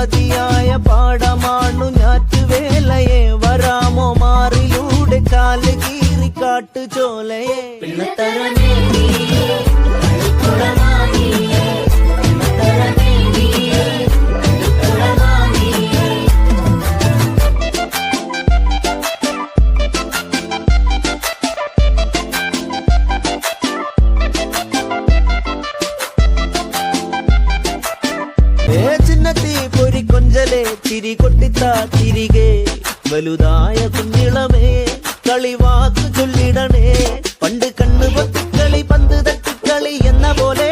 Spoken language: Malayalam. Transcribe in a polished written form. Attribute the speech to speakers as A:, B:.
A: മതിയായ പാടമാണു ഞാറ്റുവേലയെ വരാമോ മാറിലൂടെ കാല് കീറി കാട്ടുചോലയെ ചിന്നത്തി പൊരി കൊഞ്ചലെ ചിരി കൊട്ടിത്താ തിരികെ വലുതായ കുഞ്ഞിളമേ കളിവാക്ക് ചൊല്ലിടണേ പണ്ട് കണ്ണു പൊത്തിക്കളി പന്ത് തട്ടിക്കളി എന്ന പോലെ